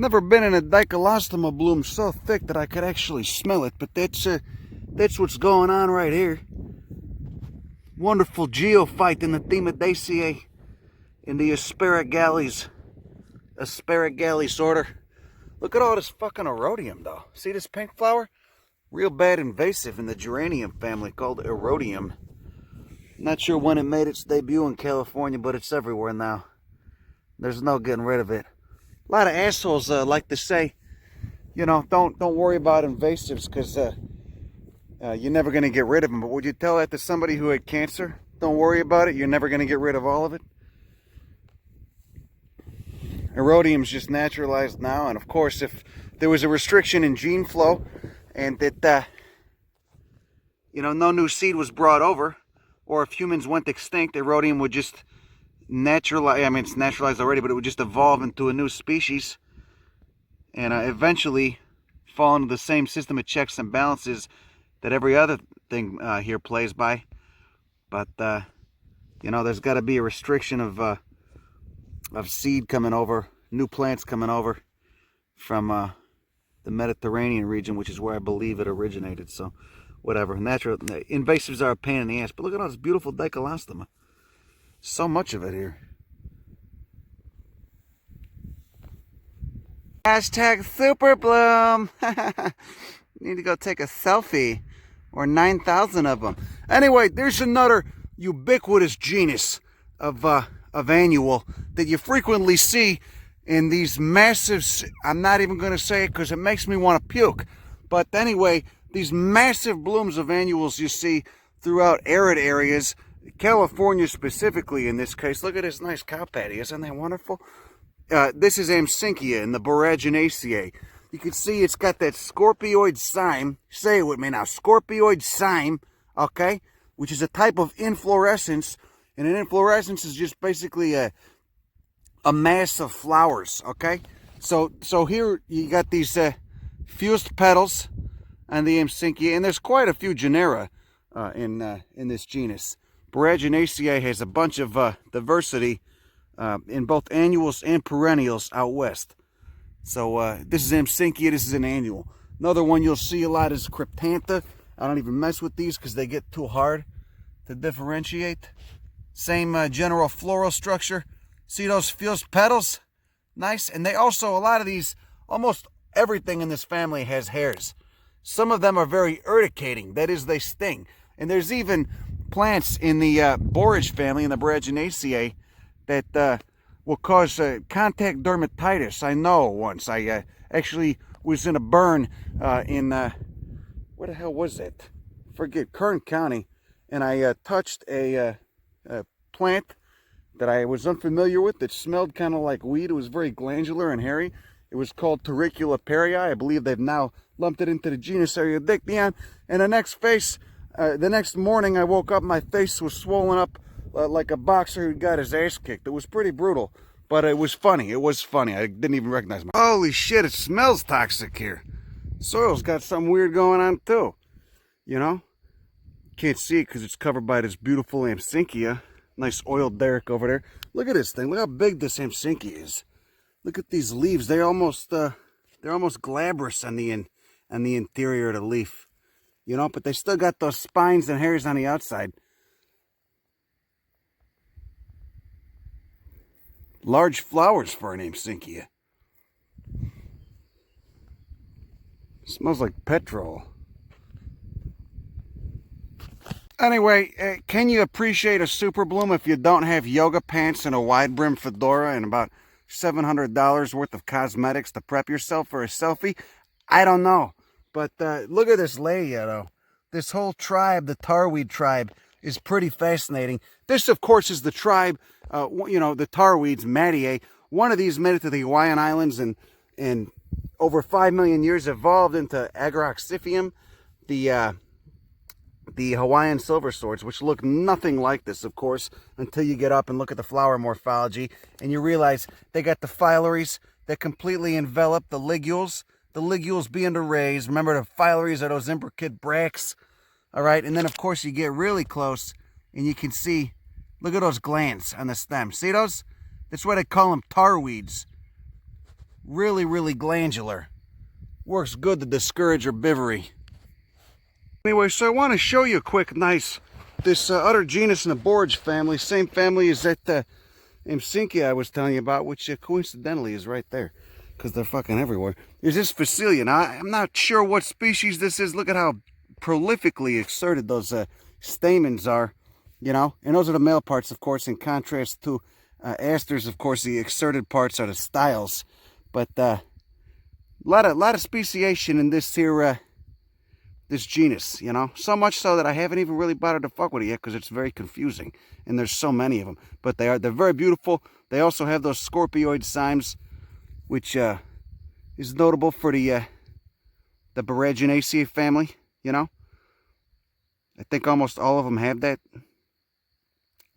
never been in a dicalostoma bloom so thick that I could actually smell it, but that's what's going on right here. Wonderful geophyte in the Themadaceae in the Asparagales order. Look at all this fucking erodium, though. See this pink flower? Real bad invasive in the geranium family called erodium. Not sure when it made its debut in California, but it's everywhere now. There's no getting rid of it. A lot of assholes like to say, you know, don't worry about invasives because you're never going to get rid of them. But would you tell that to somebody who had cancer? Don't worry about it. You're never going to get rid of all of it. Erodium's just naturalized now, and of course, if there was a restriction in gene flow, and that you know, no new seed was brought over, or if humans went extinct, erodium would just naturalize. I mean, it's naturalized already, but it would just evolve into a new species, and eventually fall into the same system of checks and balances that every other thing here plays by. But you know, there's got to be a restriction of seed coming over, new plants coming over from the Mediterranean region, which is where I believe it originated. So, whatever. Natural invasives are a pain in the ass. But look at all this beautiful dicalostoma. So much of it here. Hashtag super bloom. Need to go take a selfie, or 9,000 of them. Anyway, there's another ubiquitous genus of annual that you frequently see in these massive, I'm not even going to say it because it makes me want to puke, but anyway, these massive blooms of annuals you see throughout arid areas, California specifically in this case. Look at this nice cow patty, isn't that wonderful? This is Amsinkia in the Boraginaceae. You can see it's got that scorpioid cyme, say it with me now, scorpioid cyme, okay, which is a type of inflorescence. And an inflorescence is just basically a mass of flowers, okay? So here you got these fused petals on the Amsinkia, and there's quite a few genera in this genus. Boraginaceae has a bunch of diversity in both annuals and perennials out west. So this is Amsinkia, this is an annual. Another one you'll see a lot is Cryptantha. I don't even mess with these because they get too hard to differentiate. Same general floral structure. See those fused petals? Nice. And they also, a lot of these, almost everything in this family has hairs. Some of them are very urticating. That is, they sting. And there's even plants in the borage family, in the Boraginaceae, that will cause contact dermatitis. I know once. I actually was in a burn in, where the hell was that? Forget, Kern County. And I touched a plant that I was unfamiliar with that smelled kind of like weed. It was very glandular and hairy. It was called Tarweed. I believe they've now lumped it into the genus Aerodictyon. And the next morning I woke up, my face was swollen up like a boxer who got his ass kicked. It was pretty brutal, but it was funny. It was funny. I didn't even recognize myself. Holy shit, it smells toxic here. Soil's got something weird going on too, you know? Can't see it because it's covered by this beautiful Amsinkia. Nice oiled derrick over there. Look at this thing. Look how big this Amsinkia is. Look at these leaves. They're almost glabrous on the interior of the leaf, you know. But they still got those spines and hairs on the outside. Large flowers for an Amsinkia. Smells like petrol. Anyway, can you appreciate a super bloom if you don't have yoga pants and a wide brim fedora and about $700 worth of cosmetics to prep yourself for a selfie? I don't know. But look at this Leia, though. This whole tribe, the Tarweed tribe, is pretty fascinating. This, of course, is the tribe, you know, the Tarweeds, Mattiae. One of these made it to the Hawaiian Islands and over 5 million years evolved into Agarociphium, the Hawaiian silver swords, which look nothing like this, of course, until you get up and look at the flower morphology and you realize they got the phyllaries that completely envelop the ligules being the rays. Remember, the phyllaries are those imbricate bracts, all right? And then, of course, you get really close and you can see, look at those glands on the stem. See those? That's why they call them tarweeds. really, really glandular. Works good to discourage herbivory. Anyway, so I want to show you a quick, this other genus in the Borage family, same family as that Invasive I was telling you about, which coincidentally is right there, because they're fucking everywhere. There's this Phacelia. Now, I'm not sure what species this is. Look at how prolifically exerted those stamens are, you know, and those are the male parts, of course, in contrast to asters. Of course, the exerted parts are the styles, but a lot of speciation in this here this genus, you know, so much so that I haven't even really bothered to fuck with it yet because it's very confusing and there's so many of them. But they're very beautiful. They also have those scorpioid cymes, which is notable for the Boraginaceae family, you know. I think almost all of them have that,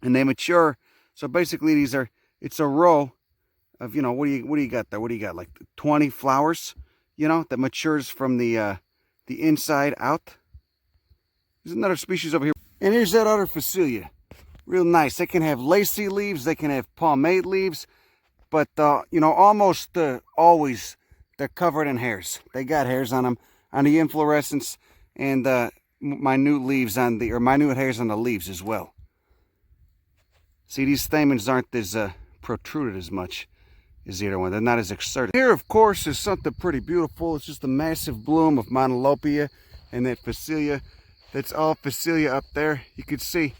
and they mature. So basically, it's a row of, you know, what do you got there? What do you got? Like 20 flowers, you know, that matures from the inside out. There's another species over here. And here's that other Phacelia. Real nice. They can have lacy leaves. They can have pomade leaves. But, you know, almost always they're covered in hairs. They got hairs on them, on the inflorescence, and minute leaves on the, or minute hairs on the leaves as well. See, these stamens aren't as protruded as much is the other one. They're not as exerted. Here, of course, is something pretty beautiful. It's just a massive bloom of Monolopia and that Phacelia. That's all Phacelia up there. You can see,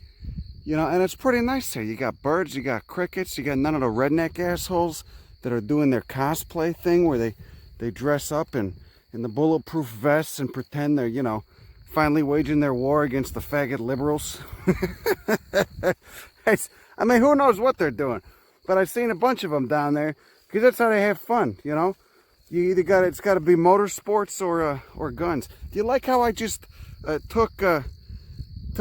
you know, and it's pretty nice here. You got birds, you got crickets, you got none of the redneck assholes that are doing their cosplay thing where they dress up in the bulletproof vests and pretend they're, you know, finally waging their war against the faggot liberals. I mean, who knows what they're doing? But I've seen a bunch of them down there. Because that's how they have fun, you know. You either it's got to be motorsports or guns. Do you like how I just took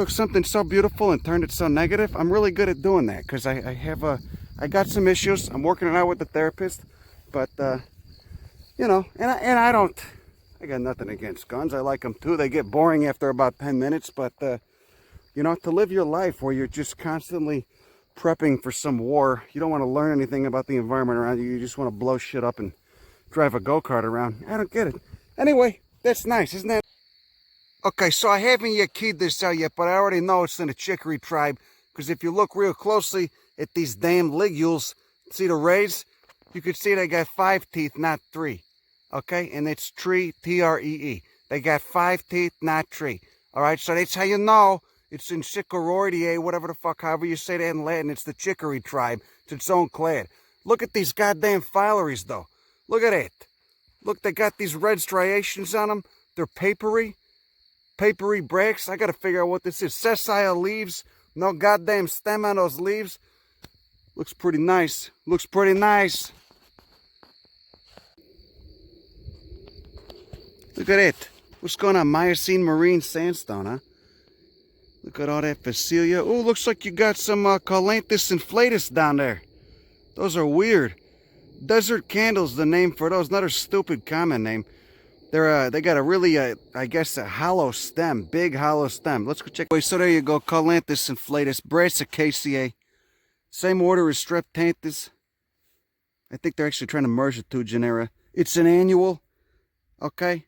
something so beautiful and turned it so negative? I'm really good at doing that because I got some issues. I'm working it out with the therapist, but you know, and I got nothing against guns. I like them too. They get boring after about 10 minutes, but you know, to live your life where you're just constantly prepping for some war. You don't want to learn anything about the environment around you. You just want to blow shit up and drive a go-kart around. I don't get it. Anyway, that's nice, isn't that? Okay, so I haven't yet keyed this out yet, but I already know it's in the Chicory tribe, because if you look real closely at these damn ligules, see the rays? You can see they got 5 teeth, not 3. Okay, and it's tree, T-R-E-E. They got 5 teeth, not tree. All right, so that's how you know it's in Chicory, whatever the fuck, however you say that in Latin. It's the Chicory tribe. It's its own clade. Look at these goddamn filaries, though. Look at it. Look, they got these red striations on them. They're papery bracts. I gotta figure out what this is. Sessile leaves. No goddamn stem on those leaves. Looks pretty nice. Looks pretty nice. Look at it. What's going on? Miocene marine sandstone, huh? Look at all that Phacelia. Oh, looks like you got some Calanthus inflatus down there. Those are weird. Desert candles, the name for those. Another stupid common name. They got a really, I guess, a hollow stem. Big hollow stem. Let's go check. So there you go. Calanthus inflatus. Brassicaceae. Same order as Streptanthus. I think they're actually trying to merge the two genera. It's an annual. Okay.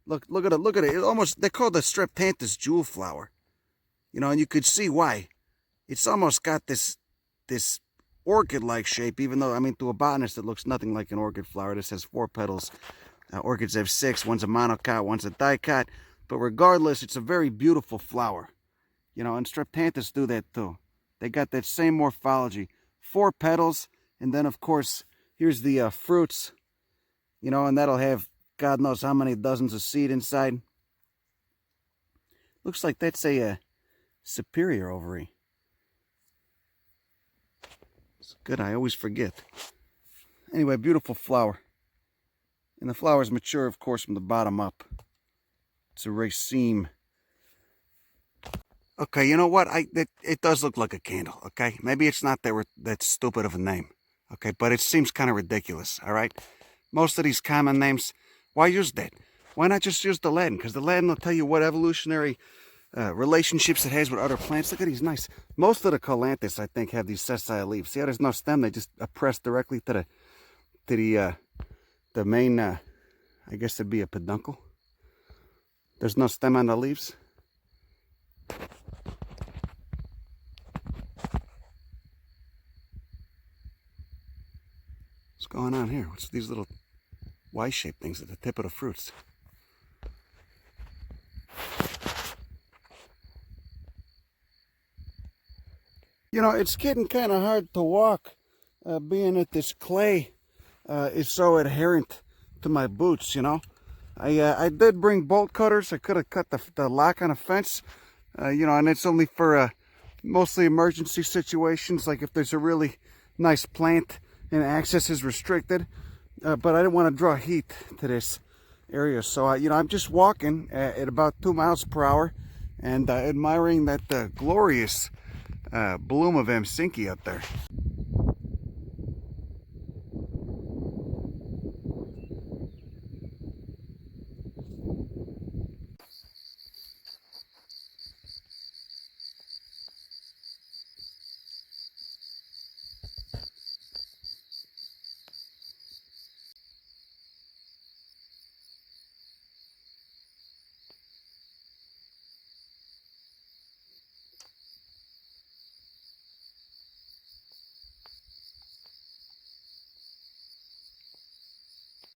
Look at it. Look at it. It almost, they call it the Streptanthus jewel flower. You know, and you could see why. It's almost got this orchid-like shape, even though, I mean, to a botanist, it looks nothing like an orchid flower. This has 4 petals. Orchids have 6. One's a monocot, one's a dicot. But regardless, it's a very beautiful flower. You know, and Streptanthus do that too. They got that same morphology. 4 petals, and then, of course, here's the fruits. You know, and that'll have God knows how many dozens of seed inside. Looks like that's a superior ovary. It's good, I always forget. Anyway, beautiful flower. And the flowers mature, of course, from the bottom up. It's a raceme. Okay, you know what? It does look like a candle, okay? Maybe it's not that stupid of a name, okay? But it seems kind of ridiculous, all right? Most of these common names, why use that? Why not just use the Latin? Because the Latin will tell you what evolutionary relationships it has with other plants. Look at these nice. Most of the Calanthus, I think, have these sessile leaves. See how there's no stem? They just press directly to the main, I guess it'd be a peduncle. There's no stem on the leaves. What's going on here? What's these little Y-shaped things at the tip of the fruits? You know, it's getting kind of hard to walk, being that this clay is so adherent to my boots, you know. I did bring bolt cutters. I could have cut the lock on a fence, you know, and it's only for mostly emergency situations, like if there's a really nice plant and access is restricted. But I didn't want to draw heat to this area, so you know, I'm just walking at about 2 miles per hour and admiring that glorious bloom of Amsinky up there.